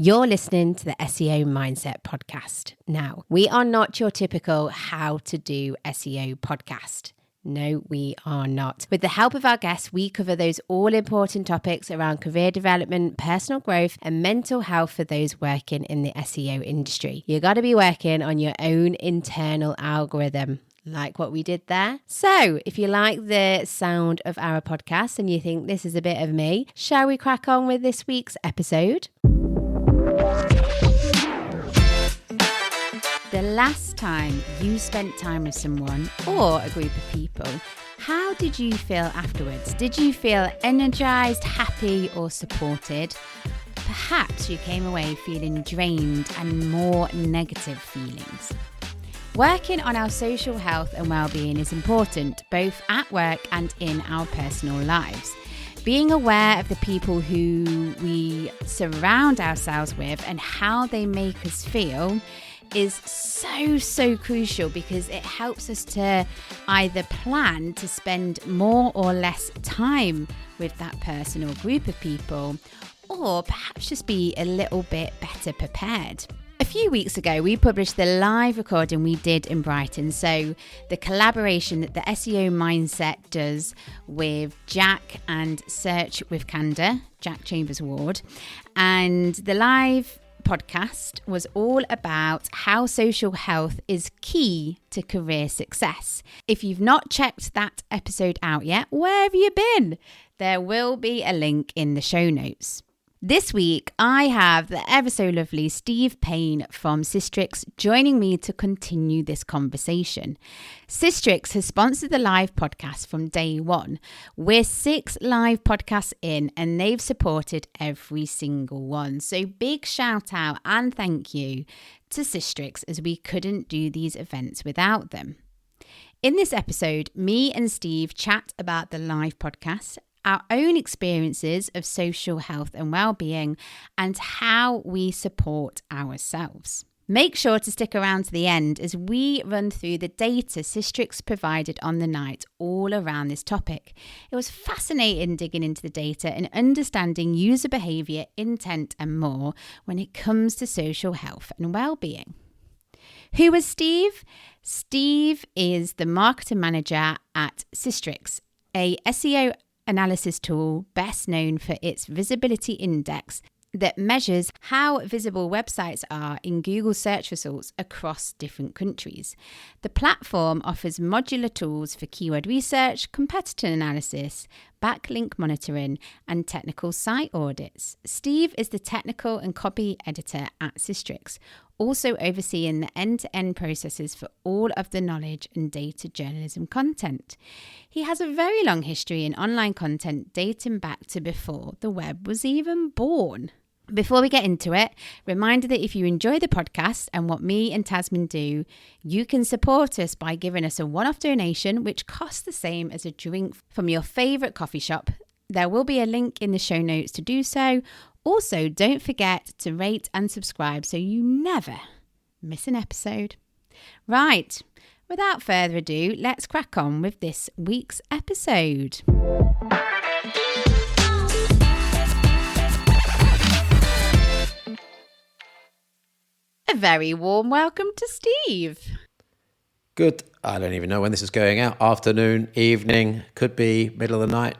You're listening to the SEO Mindset Podcast. Now, we are not your typical how to do SEO podcast. No, we are not. With the help of our guests, we cover those all-important topics around career development, personal growth, and mental health for those working in the SEO industry. You got to be working on your own internal algorithm, like what we did there. So, if you like the sound of our podcast and you think this is a bit of me, shall we crack on with this week's episode? The last time you spent time with someone or a group of people, how did you feel afterwards? Did you feel energized, happy, or supported? Perhaps you came away feeling drained and more negative feelings. Working on our social health and well-being is important, both at work and in our personal lives. Being aware of the people who we surround ourselves with and how they make us feel is so crucial, because it helps us to either plan to spend more or less time with that person or group of people, or perhaps just be a little bit better prepared. A few weeks ago, we published the live recording we did in Brighton. So the collaboration that the SEO Mindset does with Jack and Search with Candour, Jack Chambers Ward, and the live podcast was all about how social health is key to career success. If you've not checked that episode out yet, where have you been? There will be a link in the show notes. This week, I have the ever so lovely Steve Paine from SISTRIX joining me to continue this conversation. SISTRIX has sponsored the live podcast from day one. We're 6 live podcasts in and they've supported every single one. So big shout out and thank you to SISTRIX, as we couldn't do these events without them. In this episode, me and Steve chat about the live podcast, our own experiences of social health and well-being, and how we support ourselves. Make sure to stick around to the end as we run through the data SISTRIX provided on the night all around this topic. It was fascinating digging into the data and understanding user behaviour, intent and more when it comes to social health and well-being. Who was Steve? Steve is the marketing manager at SISTRIX, a SEO analysis tool best known for its visibility index that measures how visible websites are in Google search results across different countries. The platform offers modular tools for keyword research, competitor analysis, backlink monitoring, and technical site audits. Steve is the technical and copy editor at SISTRIX, also overseeing the end-to-end processes for all of the knowledge and data journalism content. He has a very long history in online content dating back to before the web was even born. Before we get into it, reminder that if you enjoy the podcast and what me and Tasmin do, you can support us by giving us a one-off donation, which costs the same as a drink from your favourite coffee shop. There will be a link in the show notes to do so. Also, don't forget to rate and subscribe so you never miss an episode. Right, without further ado, let's crack on with this week's episode. A very warm welcome to Steve. Good. I don't even know when this is going out. Afternoon, evening, could be middle of the night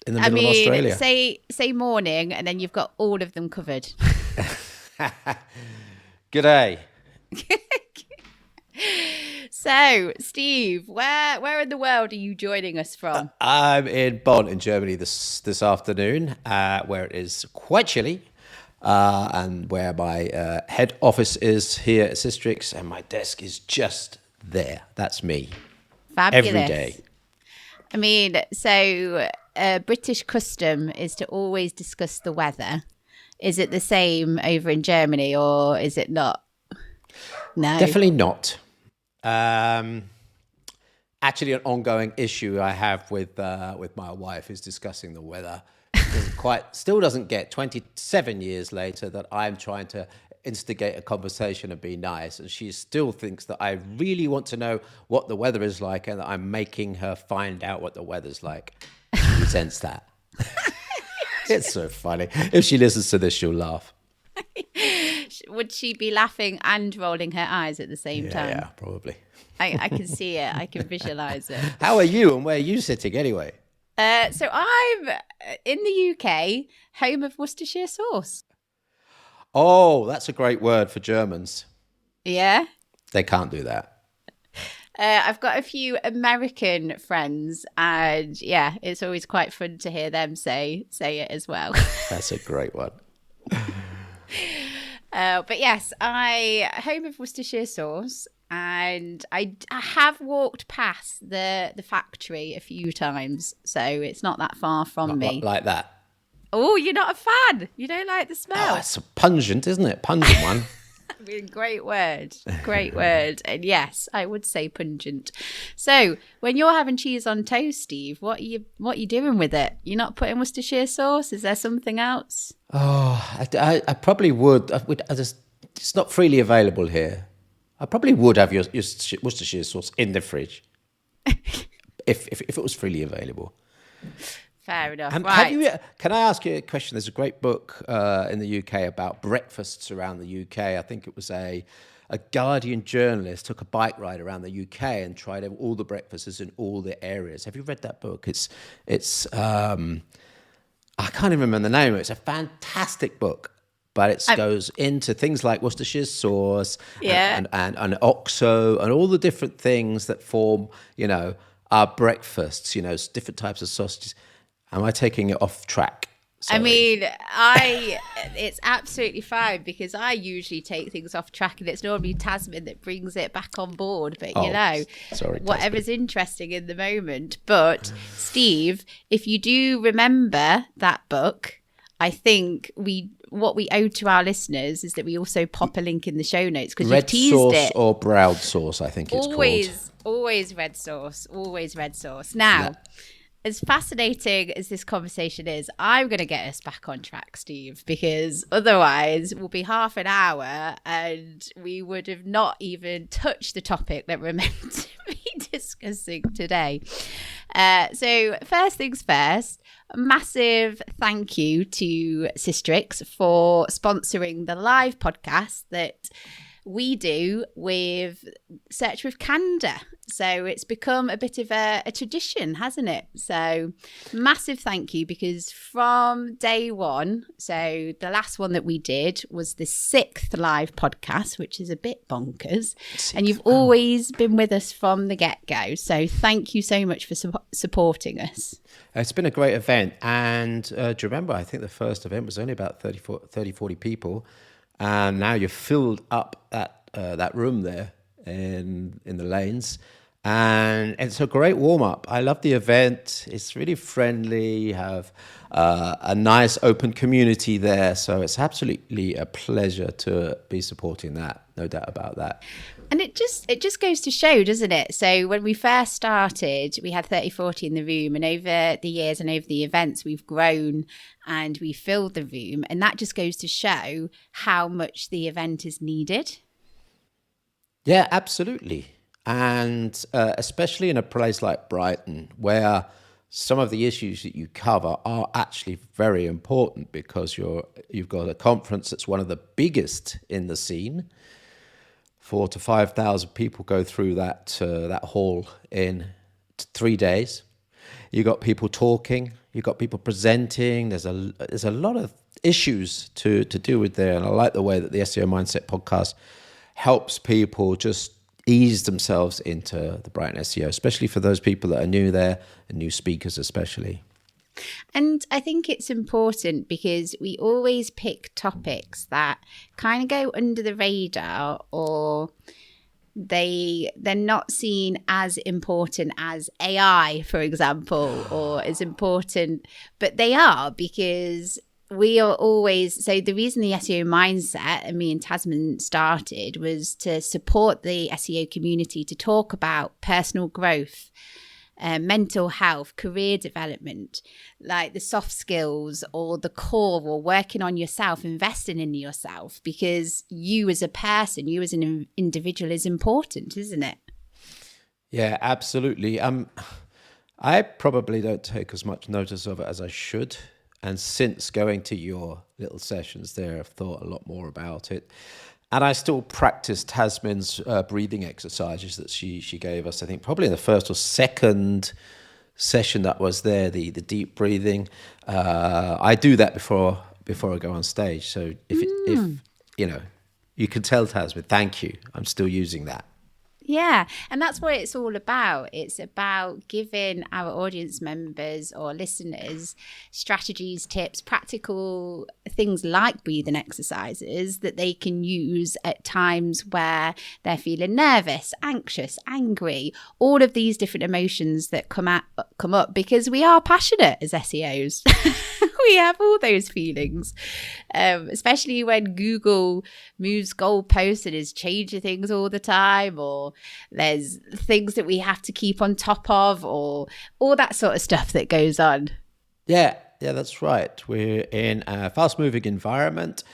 in the middle of Australia. Say morning, and then you've got all of them covered. G'day. So, Steve, where in the world are you joining us from? I'm in Bonn in Germany this afternoon, where it is quite chilly. And where my head office is here at SISTRIX, and my desk is just there. That's me. Fabulous. Every day. I mean, so British custom is to always discuss the weather. Is it the same over in Germany, or is it not? No. Definitely not. Actually, an ongoing issue I have with my wife is discussing the weather. Still doesn't get 27 years later that I'm trying to instigate a conversation and be nice, and she still thinks that I really want to know what the weather is like and that I'm making her find out what the weather's like. She resents that. It's so funny. If she listens to this, she'll laugh. would she be laughing and rolling her eyes at the same time? Yeah, probably. I can see it. I can visualize it. How are you and where are you sitting anyway? So I'm in the UK, home of Worcestershire sauce. Oh, that's a great word for Germans. Yeah. They can't do that. I've got a few American friends, and yeah, it's always quite fun to hear them say it as well. That's a great one. But yes, home of Worcestershire sauce, and I have walked past the factory a few times, so it's not that far from me. Like that. Oh, you're not a fan? You don't like the smell? Oh, it's pungent, isn't it? Pungent one. I mean, great word. And yes, I would say pungent. So when you're having cheese on toast, Steve, what are you doing with it? You're not putting Worcestershire sauce? Is there something else? Oh, I probably would. It's not freely available here. I probably would have your Worcestershire sauce in the fridge if it was freely available. Fair enough. Right. Can I ask you a question? There's a great book in the UK about breakfasts around the UK. I think it was a Guardian journalist took a bike ride around the UK and tried all the breakfasts in all the areas. Have you read that book? It's I can't even remember the name of it. It's a fantastic book, but it goes into things like Worcestershire sauce and OXO and all the different things that form, our breakfasts, different types of sausages. Am I taking it off track? Sorry. I mean, it's absolutely fine because I usually take things off track and it's normally Tasman that brings it back on board. But, sorry, whatever's interesting in the moment. But, Steve, if you do remember that book, I think what we owe to our listeners is that we also pop a link in the show notes because you've teased sauce it. Or brown sauce, I think it's called. Always red sauce. Always red sauce. Now... As fascinating as this conversation is, I'm going to get us back on track, Steve, because otherwise we'll be half an hour and we would have not even touched the topic that we're meant to be discussing today. So first things first, a massive thank you to SISTRIX for sponsoring the live podcast that we do with Search with Candour. So it's become a bit of a tradition, hasn't it? So massive thank you, because from day one, so the last one that we did was the 6th live podcast, which is a bit bonkers. And you've always been with us from the get-go. So thank you so much for supporting us. It's been a great event. And do you remember, I think the first event was only about 30, 40 people. And now you've filled up that room there in the lanes. And it's a great warm-up. I love the event. It's really friendly. You have a nice open community there. So it's absolutely a pleasure to be supporting that. No doubt about that. And it just goes to show, doesn't it? So when we first started, we had 30, 40 in the room. And over the years and over the events, we've grown and we filled the room. And that just goes to show how much the event is needed. Yeah, absolutely. And especially in a place like Brighton, where some of the issues that you cover are actually very important, because you've got a conference that's one of the biggest in the scene. 4,000 to 5,000 people go through that hall in 3 days. You got people talking, you got people presenting. There's a lot of issues to deal with there, and I like the way that the SEO Mindset podcast helps people just ease themselves into the Brighton SEO, especially for those people that are new there and new speakers especially. And I think it's important because we always pick topics that kind of go under the radar, or they're not seen as important as AI, for example, or as important, but they are, because we are always, so the reason the SEO mindset and me and Tasman started was to support the SEO community to talk about personal growth, mental health, career development, like the soft skills or the core, or working on yourself, investing in yourself, because you as a person, you as an individual is important, isn't it? Yeah, absolutely. I probably don't take as much notice of it as I should. And since going to your little sessions there, I've thought a lot more about it. And I still practice Tasmin's breathing exercises that she gave us, I think probably in the first or second session that was there, the deep breathing. I do that before I go on stage. So if you know, you can tell Tasmin, thank you, I'm still using that. Yeah, and that's what it's all about. It's about giving our audience members or listeners strategies, tips, practical things like breathing exercises that they can use at times where they're feeling nervous, anxious, angry, all of these different emotions that come up because we are passionate as SEOs. We have all those feelings, especially when Google moves goalposts and is changing things all the time, or there's things that we have to keep on top of, or all that sort of stuff that goes on. Yeah, that's right. We're in a fast-moving environment.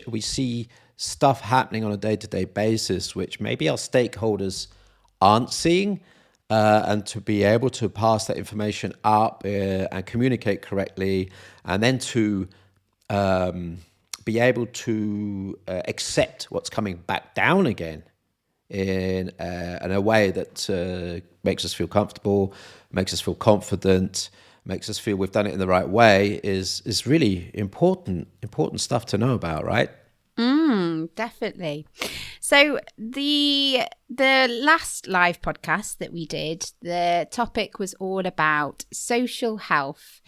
We see stuff happening on a day-to-day basis, which maybe our stakeholders aren't seeing. And to be able to pass that information up and communicate correctly, and then to be able to accept what's coming back down again in a way that makes us feel comfortable, makes us feel confident, makes us feel we've done it in the right way is really important stuff to know about, right? Definitely. So the last live podcast that we did, the topic was all about social health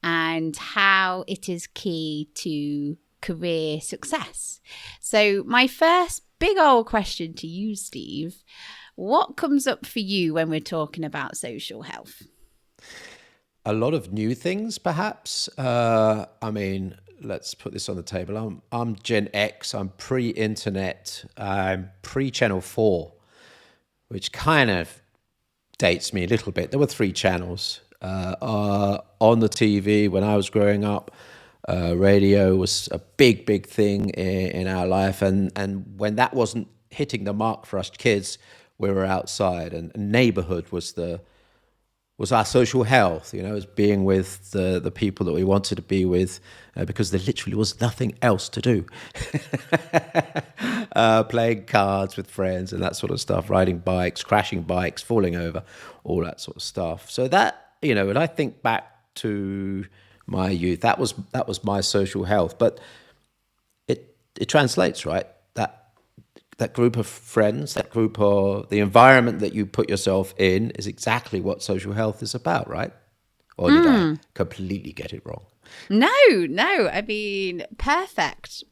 and how it is key to career success. So my first big old question to you, Steve, what comes up for you when we're talking about social health? A lot of new things, perhaps. Let's put this on the table. I'm Gen X. I'm pre-internet. I'm pre-Channel 4, which kind of dates me a little bit. There were 3 channels on the TV when I was growing up. Radio was a big thing in our life, and when that wasn't hitting the mark for us kids, we were outside, and neighborhood was our social health, as being with the people that we wanted to be with, because there literally was nothing else to do. Playing cards with friends and that sort of stuff, riding bikes, crashing bikes, falling over, all that sort of stuff. So that, when I think back to my youth, that was my social health. But it translates, right? That group of friends, that group of the environment that you put yourself in is exactly what social health is about, right? Or did I completely get it wrong? No. I mean, perfect.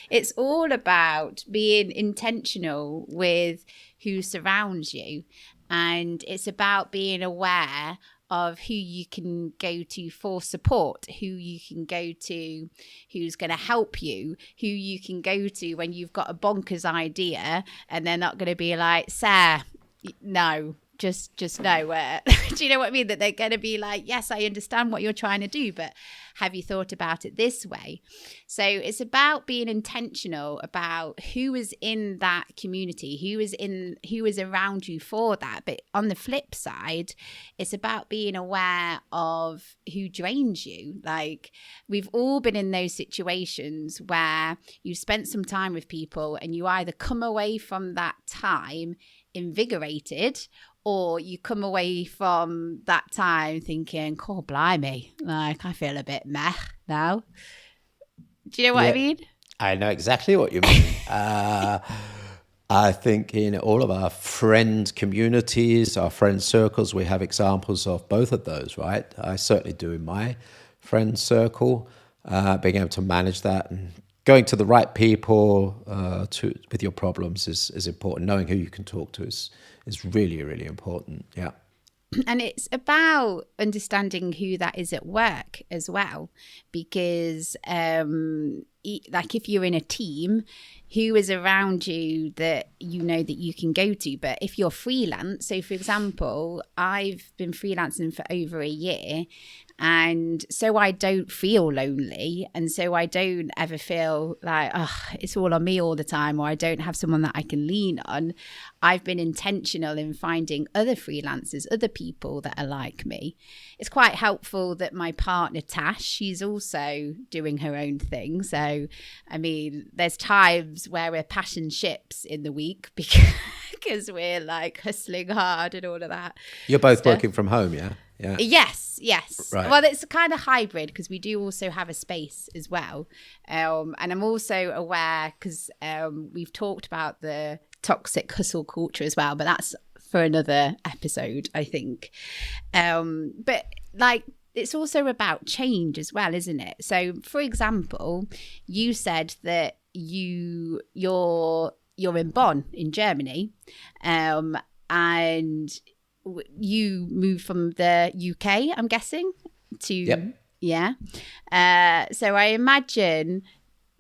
It's all about being intentional with who surrounds you. And it's about being aware of who you can go to for support, who you can go to who's going to help you, who you can go to when you've got a bonkers idea and they're not going to be like, Sarah, no, just no. Do you know what I mean? That they're going to be like, yes, I understand what you're trying to do, but have you thought about it this way? So it's about being intentional about who is in that community, who is around you for that. But on the flip side, it's about being aware of who drains you. Like, we've all been in those situations where you spent some time with people and you either come away from that time invigorated, or you come away from that time thinking, "God blimey, like I feel a bit meh now." Do you know what I mean? I know exactly what you mean. I think in all of our friend communities, our friend circles, we have examples of both of those, right? I certainly do in my friend circle. Being able to manage that and going to the right people with your problems is important. Knowing who you can talk to is really, really important. Yeah. And it's about understanding who that is at work as well, because like if you're in a team, who is around you that you know that you can go to. But if you're freelance, so for example, I've been freelancing for over a year, And so I don't feel lonely. And so I don't ever feel like, oh, it's all on me all the time, or I don't have someone that I can lean on. I've been intentional in finding other freelancers, other people that are like me. It's quite helpful that my partner, Tash, she's also doing her own thing. So, I mean, there's times where we're passion ships in the week because we're like hustling hard and all of that. You're both working from home, yeah? Yeah. Yes. Right. Well, it's a kind of hybrid because we do also have a space as well. And I'm also aware because we've talked about the toxic hustle culture as well, but that's for another episode, I think. But like, it's also about change as well, isn't it? So, for example, you said that you're in Bonn in Germany, and you moved from the UK, I'm guessing, to Yep. Yeah. So I imagine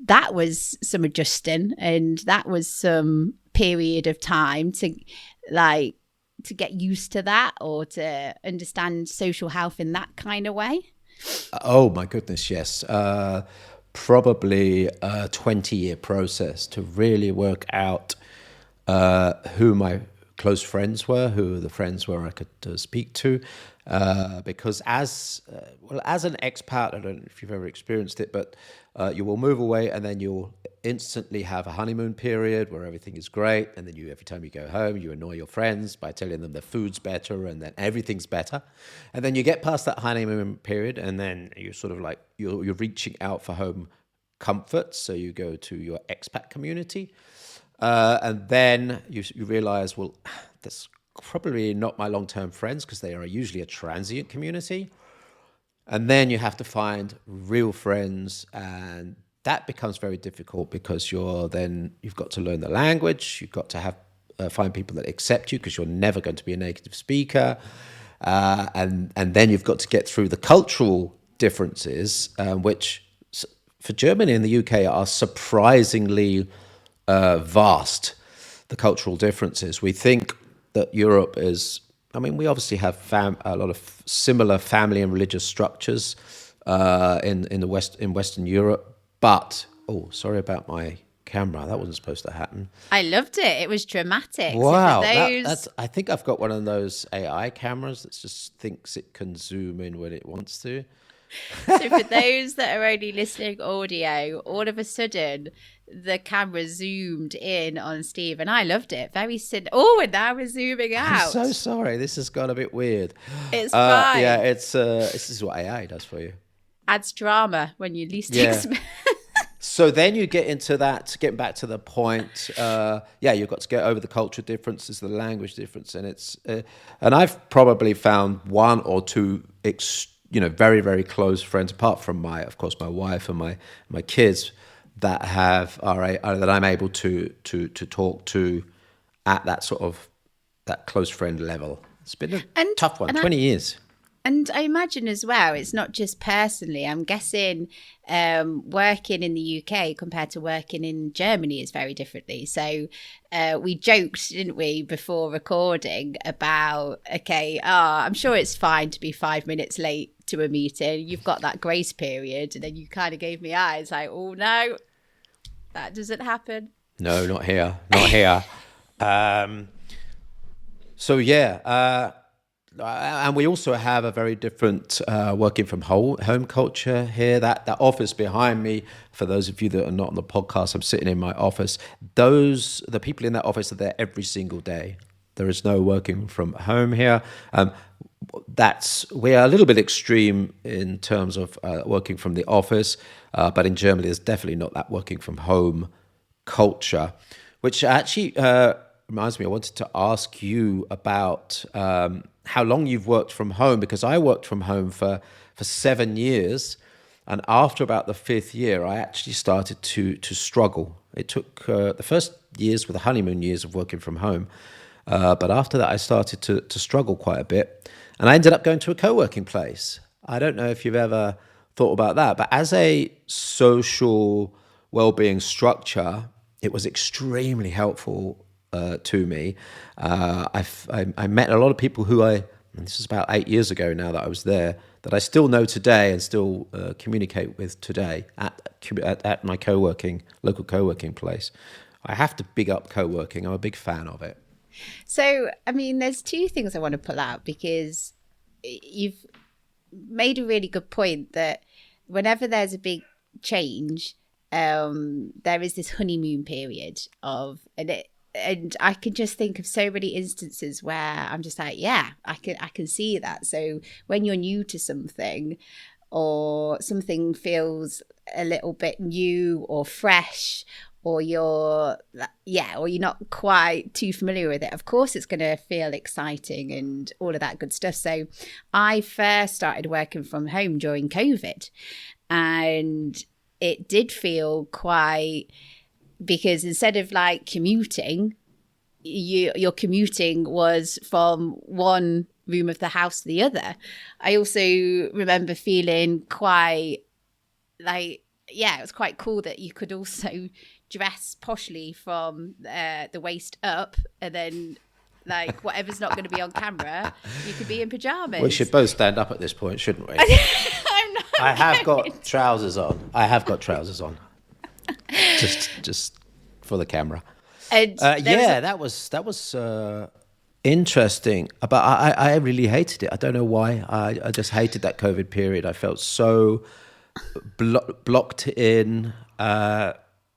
that was some adjusting, and that was some period of time to get used to that, or to understand social health in that kind of way. Oh my goodness, yes. Probably a 20-year process to really work out who my close friends were, who the friends were I could speak to, because as an expat, I don't know if you've ever experienced it, but you will move away and then you'll instantly have a honeymoon period where everything is great, and then every time you go home, you annoy your friends by telling them the food's better and then everything's better, and then you get past that honeymoon period, and then you're sort of like you're reaching out for home comfort, so you go to your expat community. And then you realize, well, that's probably not my long-term friends because they are usually a transient community. And then you have to find real friends, and that becomes very difficult because you've got to learn the language, you've got to have find people that accept you because you're never going to be a native speaker, and then you've got to get through the cultural differences, which for Germany and the UK are surprisingly vast, the cultural differences. We think that Europe is, I mean, we obviously have a lot of similar family and religious structures in Western Europe, but, sorry about my camera, that wasn't supposed to happen. I loved it. It was dramatic. Wow, So that's. I think I've got one of those AI cameras that just thinks it can zoom in when it wants to. So for those that are only listening audio, all of a sudden the camera zoomed in on Steve, and I loved it. Very and now we're zooming out. I'm so sorry. This has got a bit weird. It's fine. Yeah, this is what AI does for you. Adds drama when you least expect. So then you get into that, getting back to the point, you've got to get over the culture differences, the language difference, and and I've probably found one or two very, very close friends, apart from my wife and my kids, that that I'm able to talk to at that sort of that close friend level. It's been a tough one, 20 years. And I imagine as well, it's not just personally. I'm guessing working in the UK compared to working in Germany is very differently. So we joked, didn't we, before recording about, I'm sure it's fine to be 5 minutes late to a meeting. You've got that grace period. And then you kind of gave me eyes like, oh, no, that doesn't happen. No, not here. Not here. And we also have a very different working from home culture here. That office behind me, for those of you that are not on the podcast, I'm sitting in my office. The people in that office are there every single day. There is no working from home here. We are a little bit extreme in terms of working from the office, but in Germany, there's definitely not that working from home culture, which actually reminds me, I wanted to ask you about how long you've worked from home, because I worked from home for 7 years, and after about the 5th year, I actually started to struggle. It took the first years were the honeymoon years of working from home, but after that, I started to struggle quite a bit, and I ended up going to a co-working place. I don't know if you've ever thought about that, but as a social well-being structure, it was extremely helpful to me. I met a lot of people and this is about 8 years ago now that I was there, that I still know today and still communicate with today at my local co-working place. I have to big up co-working. I'm a big fan of it. So, I mean, there's two things I want to pull out, because you've made a really good point that whenever there's a big change, there is this honeymoon period and I can just think of so many instances where I'm just like, yeah, I can see that. So when you're new to something, or something feels a little bit new or fresh, or you're not quite too familiar with it, of course it's going to feel exciting and all of that good stuff. So I first started working from home during COVID, and it did feel quite, because instead of like commuting, your commuting was from one room of the house to the other. I also remember feeling quite like, yeah, it was quite cool that you could also dress poshly from the waist up, and then like whatever's not going to be on camera, you could be in pajamas. We should both stand up at this point, shouldn't we? I'm not. I have got trousers on. Just for the camera. And that was interesting. But I really hated it. I don't know why. I just hated that COVID period. I felt so blocked in,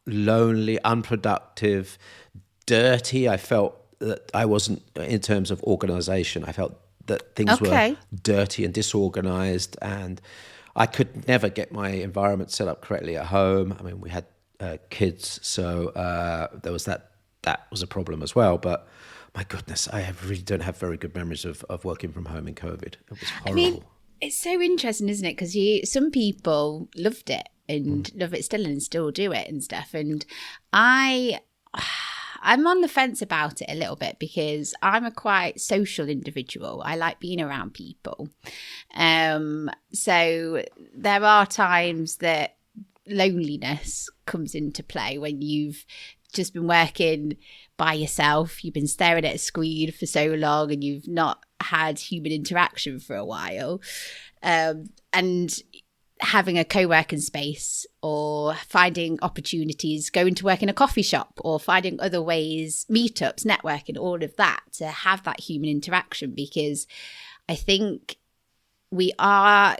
lonely, unproductive, dirty. I felt that I wasn't, in terms of organization, I felt that things were dirty and disorganized, and I could never get my environment set up correctly at home. I mean, we had kids, so there was that was a problem as well. But my goodness, I really don't have very good memories of working from home in COVID. It was horrible. I mean, it's so interesting, isn't it? Because some people loved it and love it still and still do it and stuff. And I'm on the fence about it a little bit, because I'm a quite social individual. I like being around people. So there are times that loneliness comes into play when you've just been working by yourself. You've been staring at a screen for so long and you've not had human interaction for a while. And having a co-working space, or finding opportunities, going to work in a coffee shop, or finding other ways, meetups, networking, all of that, to have that human interaction. Because I think we are,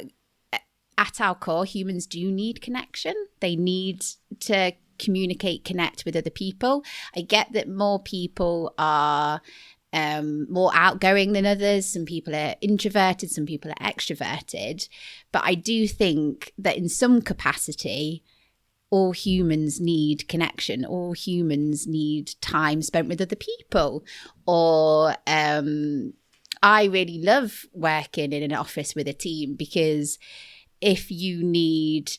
at our core, humans do need connection. They need to communicate, connect with other people. I get that more people are more outgoing than others. Some people are introverted, some people are extroverted. But I do think that in some capacity, all humans need connection. All humans need time spent with other people. Or I really love working in an office with a team, because if you need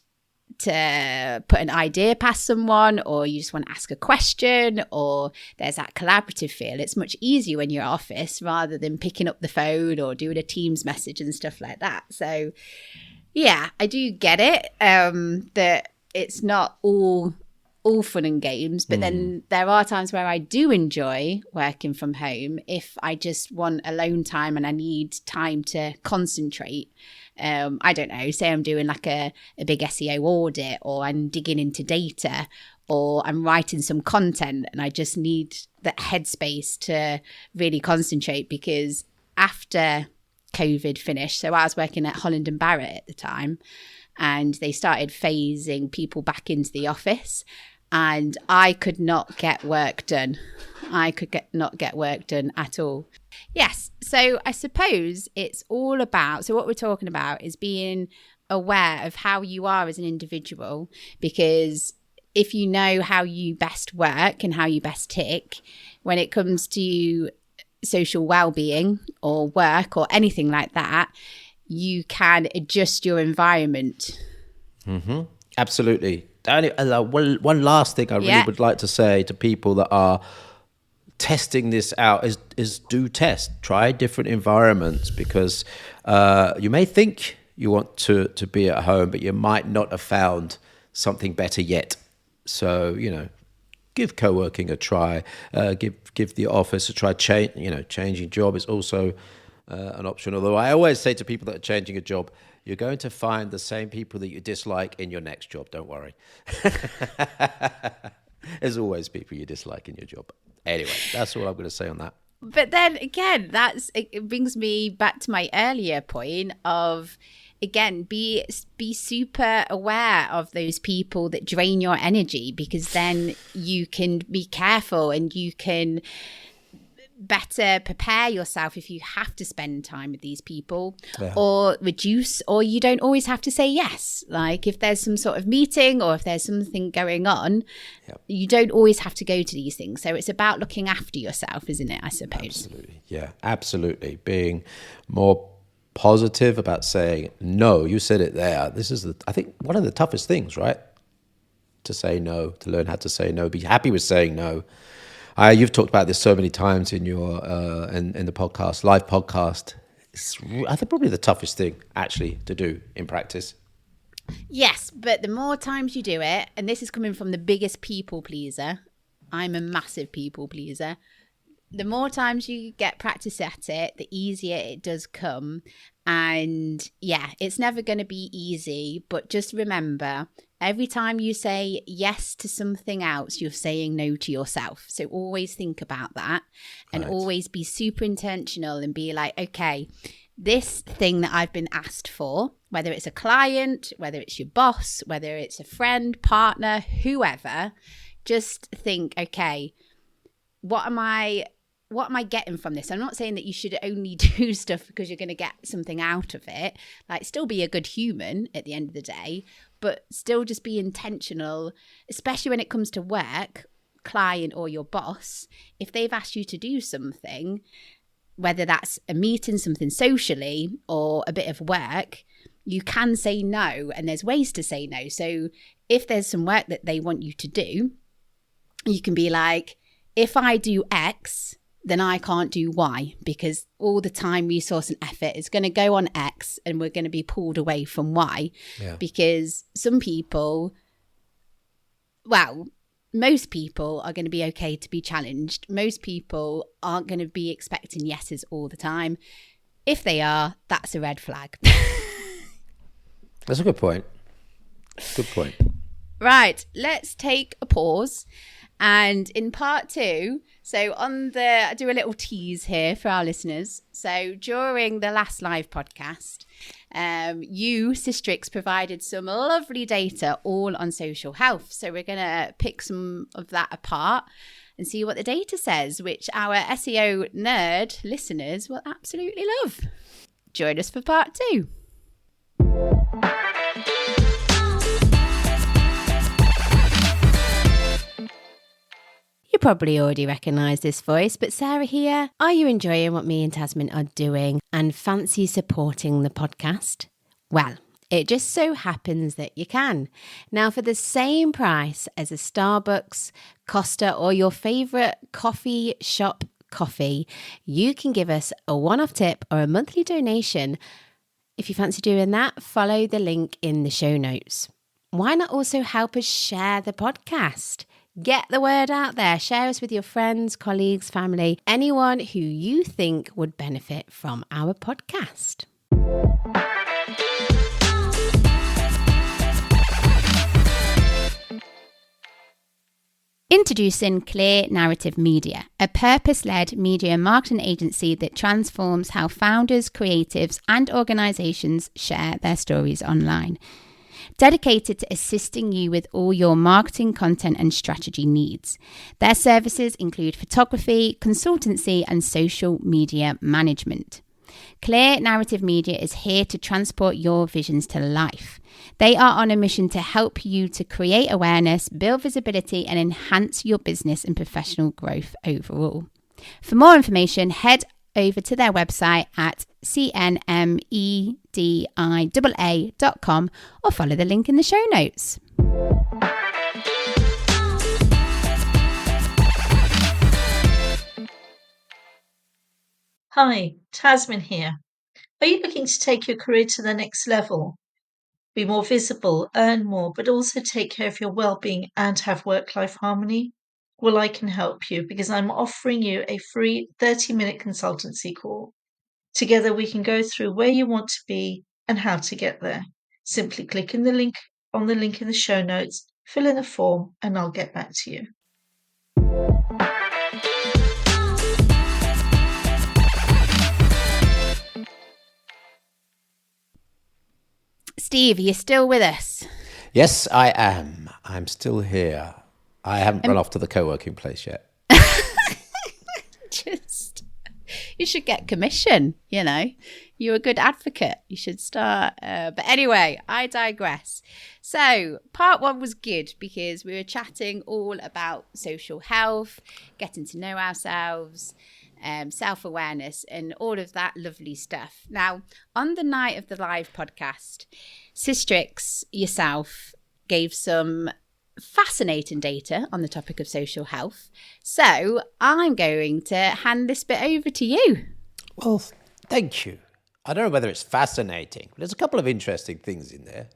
to put an idea past someone, or you just want to ask a question, or there's that collaborative feel, it's much easier when you're at office rather than picking up the phone or doing a Teams message and stuff like that. So yeah, I do get it, that it's not all fun and games, but then there are times where I do enjoy working from home if I just want alone time and I need time to concentrate. I don't know, say I'm doing like a big SEO audit, or I'm digging into data, or I'm writing some content and I just need that headspace to really concentrate. Because after COVID finished, so I was working at Holland and Barrett at the time, and they started phasing people back into the office, and I could not get work done. Not get work done at all. Yes. So I suppose it's all about, so what we're talking about is being aware of how you are as an individual, because if you know how you best work and how you best tick, when it comes to social well-being or work or anything like that, you can adjust your environment. Mm-hmm. Absolutely. One last thing I really would like to say to people that are testing this out is do test. Try different environments, because you may think you want to be at home, but you might not have found something better yet. So, give co-working a try. Give the office a try. Changing job is also an option. Although I always say to people that are changing a job, you're going to find the same people that you dislike in your next job. Don't worry. There's always people you dislike in your job. Anyway, that's all I'm going to say on that. But then again, it brings me back to my earlier point of, again, be super aware of those people that drain your energy, because then you can be careful and you can better prepare yourself if you have to spend time with these people, or reduce, or you don't always have to say yes. Like if there's some sort of meeting or if there's something going on, you don't always have to go to these things. So it's about looking after yourself, isn't it? I suppose. Absolutely. Yeah, absolutely. Being more positive about saying no. You said it there. This is I think one of the toughest things, right? To say no, to learn how to say no, be happy with saying no. You've talked about this so many times in your in the podcast, live podcast. It's, I think, probably the toughest thing actually to do in practice. Yes, but the more times you do it, and this is coming from the biggest people pleaser, I'm a massive people pleaser. The more times you get practice at it, the easier it does come. And yeah, it's never going to be easy, but just remember, every time you say yes to something else, you're saying no to yourself. So always think about that, and always be super intentional and be like, okay, this thing that I've been asked for, whether it's a client, whether it's your boss, whether it's a friend, partner, whoever, just think, okay, what am I getting from this? I'm not saying that you should only do stuff because you're going to get something out of it. Like, still be a good human at the end of the day, but still just be intentional, especially when it comes to work, client or your boss. If they've asked you to do something, whether that's a meeting, something socially, or a bit of work, you can say no, and there's ways to say no. So if there's some work that they want you to do, you can be like, if I do X, then I can't do Y, because all the time, resource and effort is going to go on X and we're going to be pulled away from Y. Because some people, well, most people are going to be okay to be challenged. Most people aren't going to be expecting yeses all the time. If they are, that's a red flag. That's a good point. Good point. Right, let's take a pause. And in part 2, so I do a little tease here for our listeners. So during the last live podcast, you, SISTRIX, provided some lovely data all on social health. So we're going to pick some of that apart and see what the data says, which our SEO nerd listeners will absolutely love. Join us for part 2. You probably already recognise this voice, but Sarah here. Are you enjoying what me and Tasman are doing and fancy supporting the podcast? Well, it just so happens that you can. Now, for the same price as a Starbucks, Costa, or your favourite coffee shop coffee, you can give us a one-off tip or a monthly donation. If you fancy doing that, follow the link in the show notes. Why not also help us share the podcast? Get the word out there. Share us with your friends, colleagues, family, anyone who you think would benefit from our podcast. Introducing Clear Narrative Media, a purpose-led media marketing agency that transforms how founders, creatives, and organizations share their stories online. Dedicated to assisting you with all your marketing, content, and strategy needs. Their services include photography, consultancy, and social media management. Clear Narrative Media is here to transport your visions to life. They are on a mission to help you to create awareness, build visibility, and enhance your business and professional growth overall. For more information, head over to their website at cnmedia.com or follow the link in the show notes. Hi, Tasman here. Are you looking to take your career to the next level? Be more visible, earn more, but also take care of your well-being and have work-life harmony? Well, I can help you because I'm offering you a free 30-minute consultancy call. Together we can go through where you want to be, and how to get there. Simply click on the link in the show notes, fill in a form, and I'll get back to you. Steve, are you still with us? Yes, I am. I'm still here. I haven't run off to the co-working place yet. You should get commission, You're a good advocate. You should start. But anyway, I digress. So part 1 was good because we were chatting all about social health, getting to know ourselves, self-awareness and all of that lovely stuff. Now, on the night of the live podcast, SISTRIX yourself gave some fascinating data on the topic of social health. So I'm going to hand this bit over to you. Well, thank you. I don't know whether it's fascinating, but there's a couple of interesting things in there.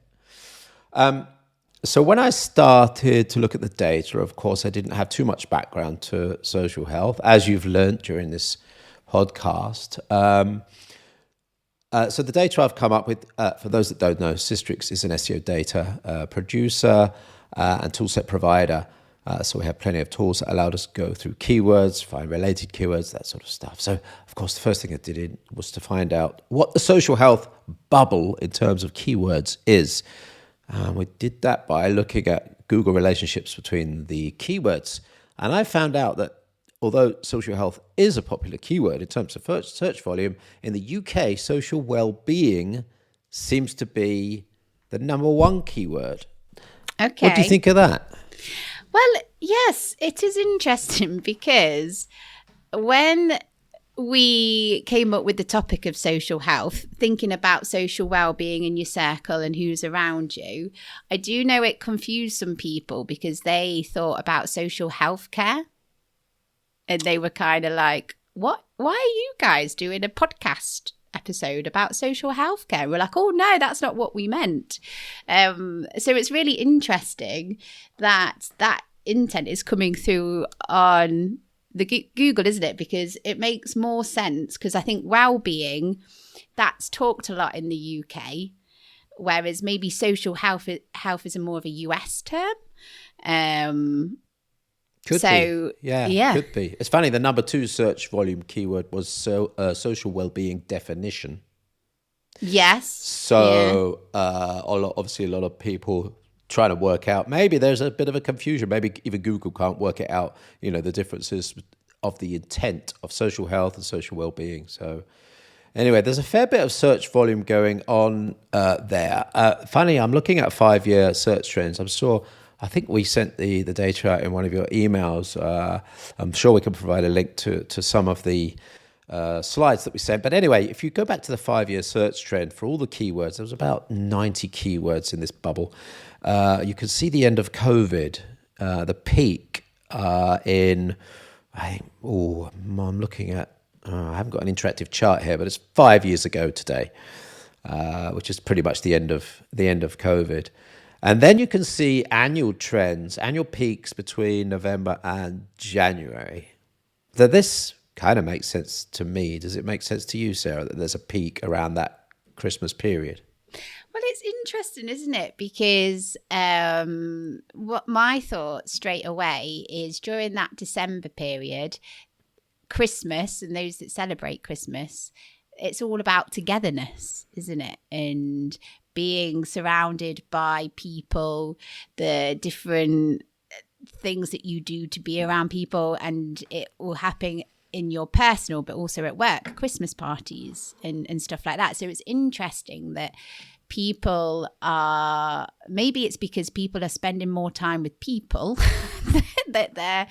So when I started to look at the data, of course, I didn't have too much background to social health, as you've learned during this podcast. So the data I've come up with, for those that don't know, SISTRIX is an SEO data producer and toolset provider. So we have plenty of tools that allowed us to go through keywords, find related keywords, that sort of stuff. So, of course, the first thing I did was to find out what the social health bubble in terms of keywords is. We did that by looking at Google relationships between the keywords. And I found out that although social health is a popular keyword in terms of search volume, in the UK, social well-being seems to be the number 1 keyword. Okay. What do you think of that? Well, yes, it is interesting because when we came up with the topic of social health, thinking about social well-being in your circle and who's around you, I do know it confused some people because they thought about social health care and they were kind of like, what? Why are you guys doing a podcast episode about social health care? We're like, oh no, that's not what we meant. So it's really interesting that intent is coming through on the Google, isn't it? Because it makes more sense, because I think well-being, that's talked a lot in the UK, whereas maybe social health is a more of a US term. Could be. Yeah, could be. It's funny, the number 2 search volume keyword was social well-being definition. Yes. So obviously a lot of people trying to work out, maybe there's a bit of a confusion. Maybe even Google can't work it out, the differences of the intent of social health and social well-being. So anyway, there's a fair bit of search volume going on there. Funny, I'm looking at 5-year search trends. I think we sent the data out in one of your emails. I'm sure we can provide a link to some of the slides that we sent. But anyway, if you go back to the 5-year search trend for all the keywords, there was about 90 keywords in this bubble. You can see the end of COVID, the peak I'm looking at, I haven't got an interactive chart here, but it's 5 years ago today, which is pretty much the end of COVID. And then you can see annual trends, annual peaks between November and January. This kind of makes sense to me. Does it make sense to you, Sarah, that there's a peak around that Christmas period? Well, it's interesting, isn't it? Because what my thought straight away is during that December period, Christmas and those that celebrate Christmas, it's all about togetherness, isn't it? And being surrounded by people, the different things that you do to be around people, and it will happen in your personal but also at work, Christmas parties and stuff like that. So it's interesting that people are, maybe it's because people are spending more time with people that they're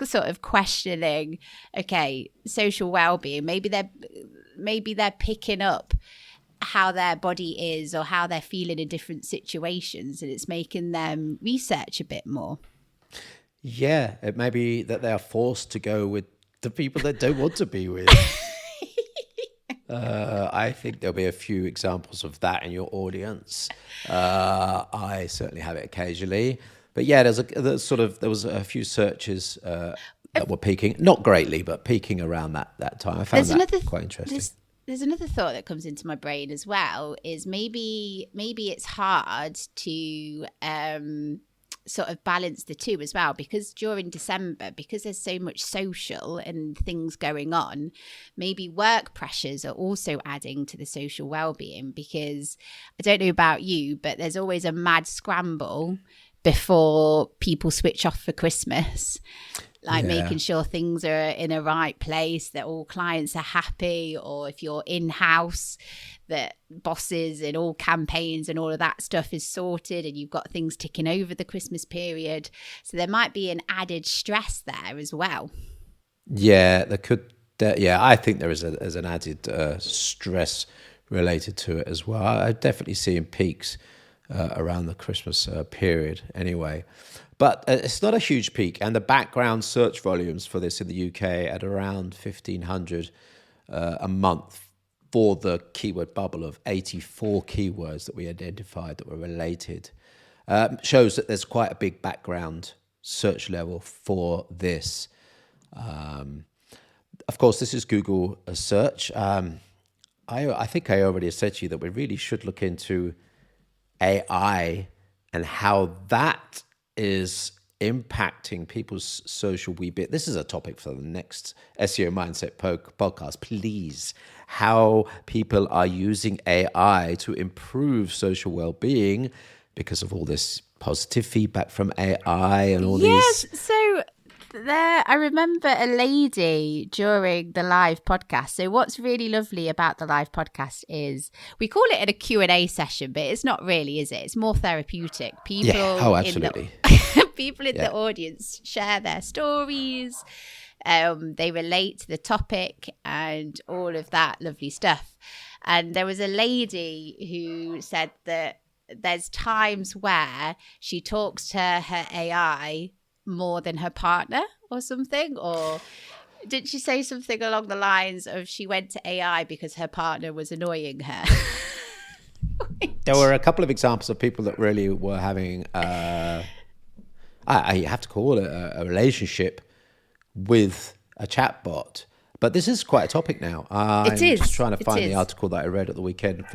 sort of questioning, okay, social well-being, maybe they're picking up how their body is or how they're feeling in different situations, and it's making them research a bit more. Yeah, it may be that they are forced to go with the people they don't want to be with. I think there'll be a few examples of that in your audience. I certainly have it occasionally. But yeah, there was a few searches that were peaking, not greatly, but peaking around that time. I found that quite interesting. there's another thought that comes into my brain as well, is maybe it's hard to sort of balance the two as well, because during December, because there's so much social and things going on, maybe work pressures are also adding to the social well-being, because I don't know about you, but there's always a mad scramble before people switch off for Christmas, like making sure things are in a right place, that all clients are happy, or if you're in-house, that bosses and all campaigns and all of that stuff is sorted and you've got things ticking over the Christmas period. So there might be an added stress there as well. Yeah, there could. I think there is an added stress related to it as well. I definitely seeing peaks around the Christmas period anyway. But it's not a huge peak. And the background search volumes for this in the UK at around 1,500 a month for the keyword bubble of 84 keywords that we identified that were related, shows that there's quite a big background search level for this. Of course, this is Google search. I think I already said to you that we really should look into AI and how that is impacting people's social wee-bit. This is a topic for the next SEO Mindset podcast, please. How people are using AI to improve social well-being because of all this positive feedback from AI and all these. Yes, so there, I remember a lady during the live podcast. So what's really lovely about the live podcast is we call it a Q&A session, but it's not really, is it? It's more therapeutic. People absolutely. People in the audience share their stories. They relate to the topic and all of that lovely stuff. And there was a lady who said that there's times where she talks to her AI more than her partner or something, or did she say something along the lines of she went to AI because her partner was annoying her? There were a couple of examples of people that really were having I have to call it a relationship with a chatbot. But this is quite a topic now. I'm just trying to find the article that I read at the weekend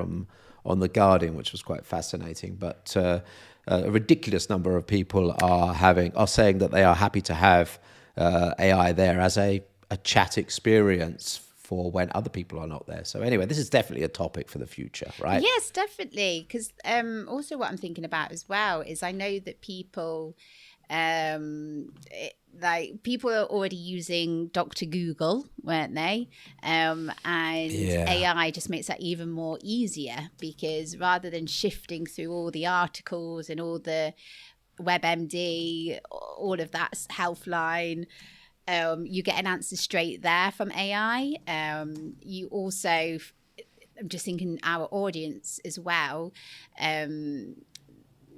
on The Guardian, which was quite fascinating. But a ridiculous number of people are saying that they are happy to have AI there as a chat experience for when other people are not there. So anyway, this is definitely a topic for the future, right? Yes, definitely. Because also what I'm thinking about as well is I know that people... people are already using Dr. Google, weren't they? And AI just makes that even more easier, because rather than shifting through all the articles and all the WebMD, all of that Healthline, you get an answer straight there from AI. You also, I'm just thinking our audience as well,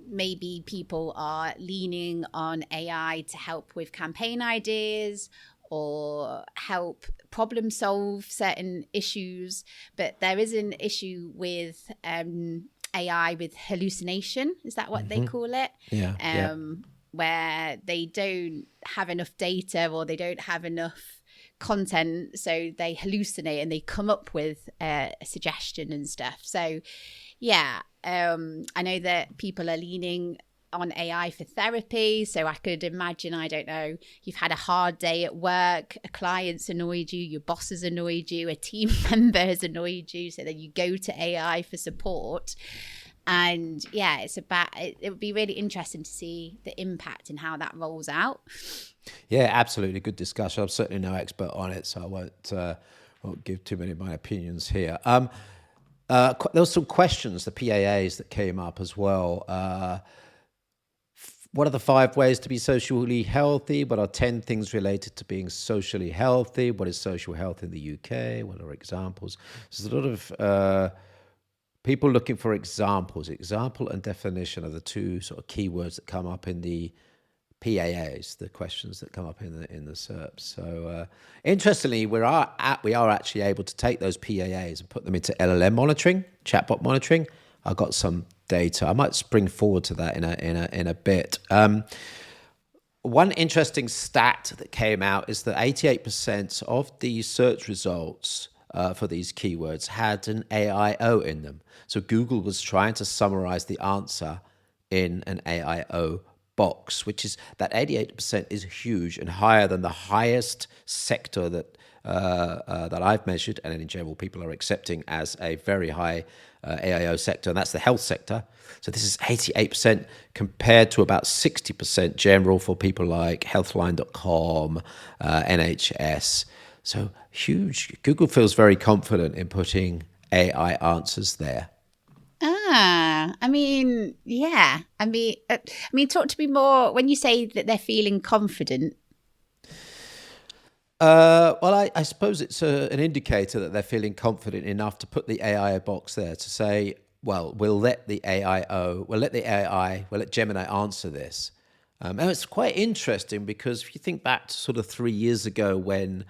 maybe people are leaning on AI to help with campaign ideas or help problem solve certain issues. But there is an issue with AI with hallucination. Is that what they call it? Yeah. Where they don't have enough data or they don't have enough content, so they hallucinate and they come up with a suggestion and stuff. So yeah, I know that people are leaning on AI for therapy. So I could imagine, I don't know, you've had a hard day at work, a client's annoyed you, your boss has annoyed you, a team member has annoyed you. So then you go to AI for support. And yeah, it would be really interesting to see the impact and how that rolls out. Yeah, absolutely. Good discussion. I'm certainly no expert on it, so I won't give too many of my opinions here. There were some questions, the PAAs, that came up as well. What are the 5 ways to be socially healthy? What are 10 things related to being socially healthy? What is social health in the UK? What are examples? There's a lot of people looking for examples. Example and definition are the two sort of keywords that come up in the PAAs, the questions that come up in the SERPs. So interestingly, we are actually able to take those PAAs and put them into LLM monitoring, chatbot monitoring. I've got some data. I might spring forward to that in a bit. One interesting stat that came out is that 88% of the search results for these keywords had an AIO in them. So Google was trying to summarize the answer in an AIO box, which is that 88% is huge and higher than the highest sector that I've measured, and in general people are accepting as a very high AIO sector, and that's the health sector. So this is 88% compared to about 60% general for people like healthline.com, NHS. So huge. Google feels very confident in putting AI answers there. I mean, yeah. I mean, talk to me more when you say that they're feeling confident. Well, I suppose it's an indicator that they're feeling confident enough to put the AI box there to say, well, we'll let Gemini answer this. And it's quite interesting because if you think back to sort of 3 years ago when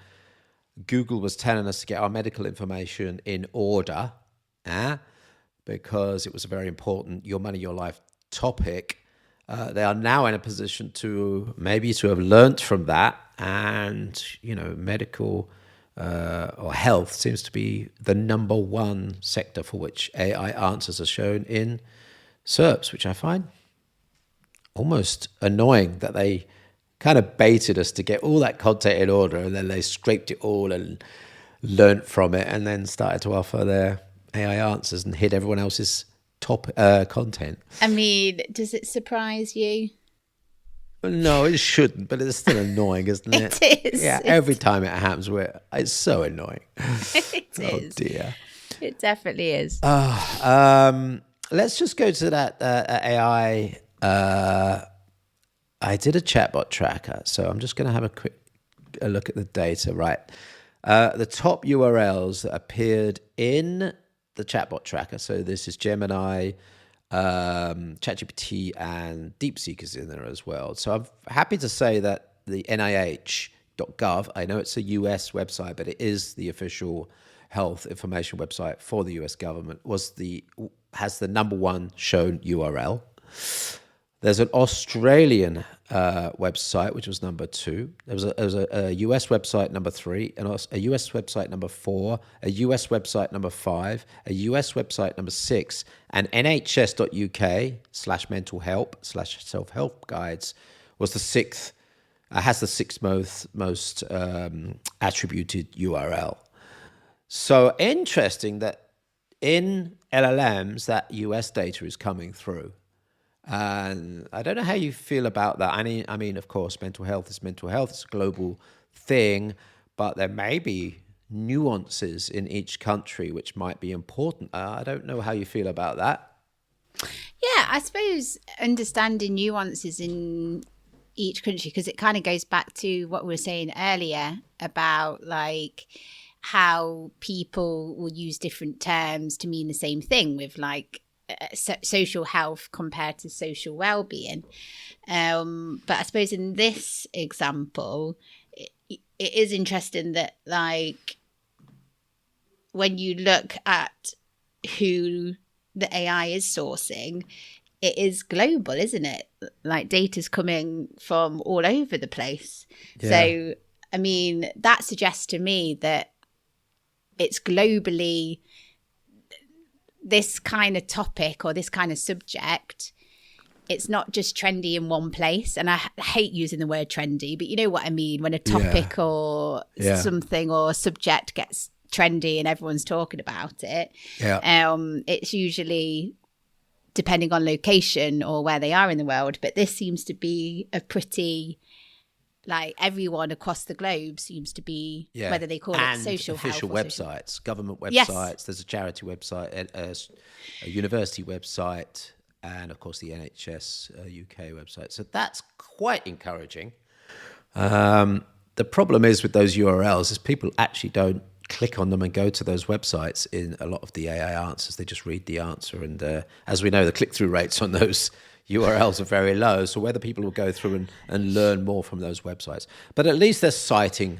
Google was telling us to get our medical information in order, because it was a very important your money, your life topic. They are now in a position to have learnt from that, and medical or health seems to be the number one sector for which AI answers are shown in SERPs, which I find almost annoying that they kind of baited us to get all that content in order, and then they scraped it all and learnt from it, and then started to offer their AI answers and hid everyone else's top content. I mean, does it surprise you? No, it shouldn't, but it's still annoying, isn't it? It is. Yeah, every time it happens, it's so annoying. It is. Oh dear. It definitely is. Let's just go to that AI. I did a chatbot tracker, so I'm just going to have a look at the data. Right, the top URLs that appeared in the chatbot tracker. So this is Gemini, ChatGPT, and DeepSeek is in there as well. So I'm happy to say that the NIH.gov, I know it's a US website, but it is the official health information website for the US government, has the number one shown URL. There's an Australian website, which was number 2. There was a US website number 3, a US website number 4, a US website number 5, a US website number 6, and nhs.uk/mental help/self-help guides was the 6th, has the 6th most attributed URL. So interesting that in LLMs, that US data is coming through. And I don't know how you feel about that. I mean, of course, mental health is mental health. It's a global thing, but there may be nuances in each country which might be important. I don't know how you feel about that. Yeah, I suppose understanding nuances in each country, because it kind of goes back to what we were saying earlier about like how people will use different terms to mean the same thing with like social health compared to social well-being. But I suppose in this example, it is interesting that like when you look at who the AI is sourcing, it is global, isn't it? Like data's coming from all over the place. Yeah. So, I mean, that suggests to me that it's globally this kind of topic or this kind of subject. It's not just trendy in one place. And I hate using the word trendy, but you know what I mean? When a topic or something or subject gets trendy and everyone's talking about it, it's usually depending on location or where they are in the world. But this seems to be a pretty, like everyone across the globe seems to be, whether they call it social health. Official websites, government websites, there's a charity website, a university website, and of course the NHS UK website. So that's quite encouraging. The problem is with those URLs is people actually don't click on them and go to those websites in a lot of the AI answers. They just read the answer. And as we know, the click-through rates on those URLs are very low. So whether people will go through and learn more from those websites. But at least they're citing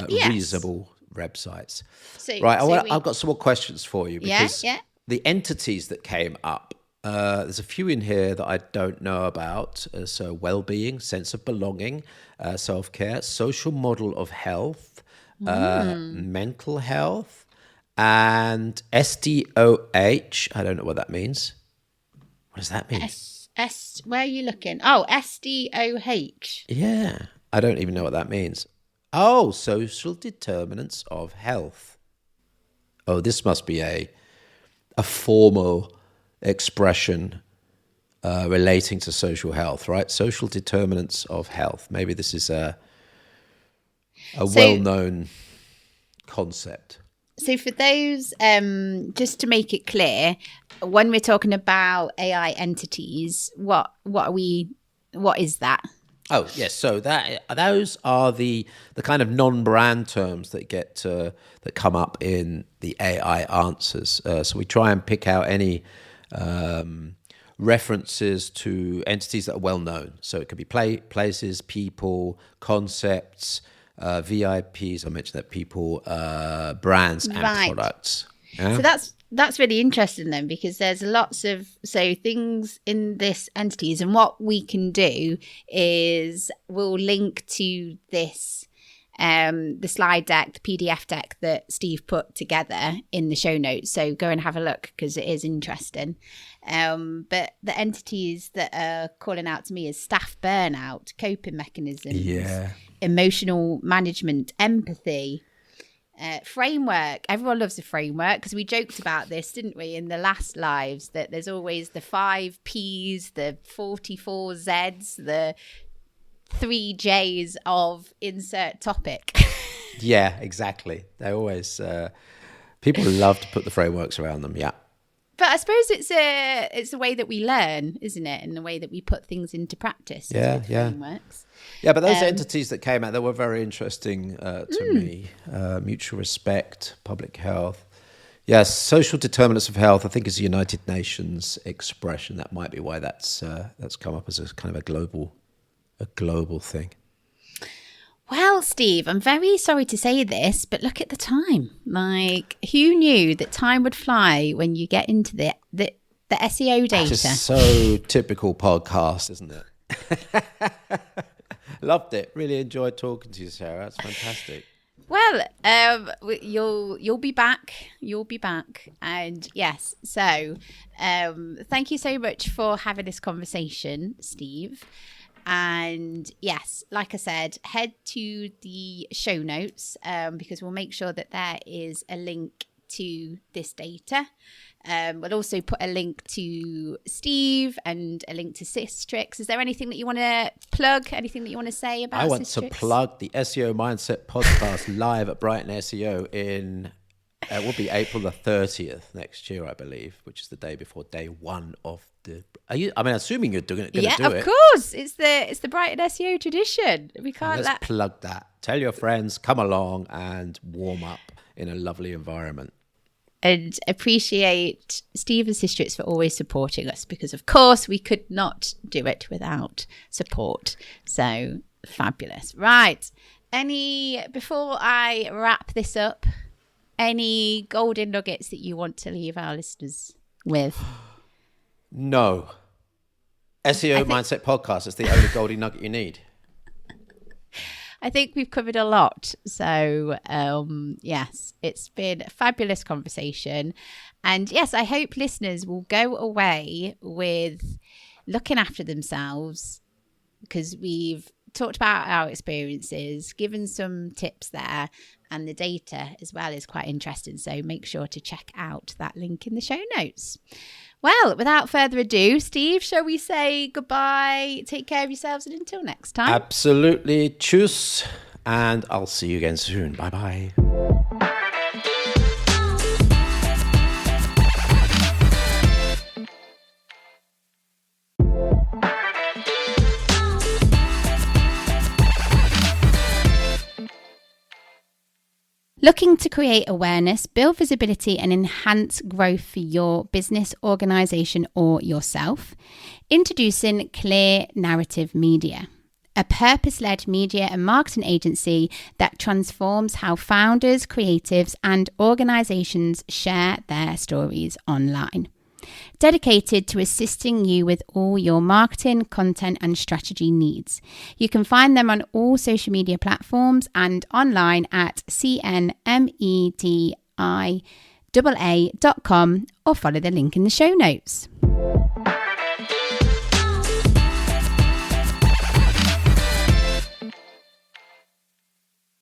reasonable websites. I've got some more questions for you. Because the entities that came up, there's a few in here that I don't know about. So well-being, sense of belonging, self-care, social model of health, mental health, And SDOH, I don't know what that means. What does that mean? Where are you looking? Oh, SDOH. Yeah, I don't even know what that means. Oh, social determinants of health. Oh, this must be a formal expression relating to social health, right? Social determinants of health. Maybe this is a well-known concept. So for those, just to make it clear, when we're talking about AI entities, what is that? Oh, yes. So those are the kind of non-brand terms that that come up in the AI answers. So we try and pick out any references to entities that are well known. So it could be places, people, concepts, VIPs. I mentioned that, people, brands, and products. Yeah? So that's really interesting then, because there's lots of things in this entities, and what we can do is we'll link to this the slide deck, the PDF deck that Steve put together in the show notes. So go and have a look, because it is interesting. But the entities that are calling out to me is staff burnout, coping mechanisms, emotional management, empathy, framework. Everyone loves a framework, because we joked about this, didn't we, in the last lives, that there's always the 5 Ps, the 44 Zs, the 3 Js of insert topic. Yeah, exactly. They always people love to put the frameworks around them. Yeah. But I suppose it's a way that we learn, isn't it? And the way that we put things into practice. Frameworks. Yeah, but those entities that came out, they were very interesting to me. Mutual respect, public health. Yes, social determinants of health, I think, is a United Nations expression. That might be why that's come up as a kind of a global thing. Well, Steve, I'm very sorry to say this, but look at the time. Like, who knew that time would fly when you get into the SEO data? Just so typical podcast, isn't it? Loved it. Really enjoyed talking to you, Sarah. It's fantastic. Well, you'll be back. You'll be back. And yes, so thank you so much for having this conversation, Steve. And yes, like I said, head to the show notes because we'll make sure that there is a link to this data. We'll also put a link to Steve and a link to SISTRIX. Is there anything that you want to plug? Anything that you want to say about SISTRIX? I want to plug the SEO Mindset podcast live at Brighton SEO in, it will be April the 30th next year, I believe, which is the day before day 1 of the... assuming you're going to do it. Yeah, of course. It's the Brighton SEO tradition. We can't plug that. Tell your friends, come along and warm up in a lovely environment. And appreciate Steve and SISTRIX for always supporting us, because of course we could not do it without support. So fabulous. Right. Before I wrap this up, any golden nuggets that you want to leave our listeners with? No. SEO Mindset Podcast is the only golden nugget you need. I think we've covered a lot. So, yes, it's been a fabulous conversation. And yes, I hope listeners will go away with looking after themselves, because we've talked about our experiences, given some tips there, and the data as well is quite interesting. So make sure to check out that link in the show notes. Well, without further ado, Steve, shall we say goodbye? Take care of yourselves, and until next time. Absolutely. Tschüss. And I'll see you again soon. Bye-bye. Looking to create awareness, build visibility, and enhance growth for your business, organization, or yourself? Introducing Clear Narrative Media, a purpose-led media and marketing agency that transforms how founders, creatives, and organizations share their stories online. Dedicated to assisting you with all your marketing, content, and strategy needs. You can find them on all social media platforms and online at cnmedia.com. or follow the link in the show notes.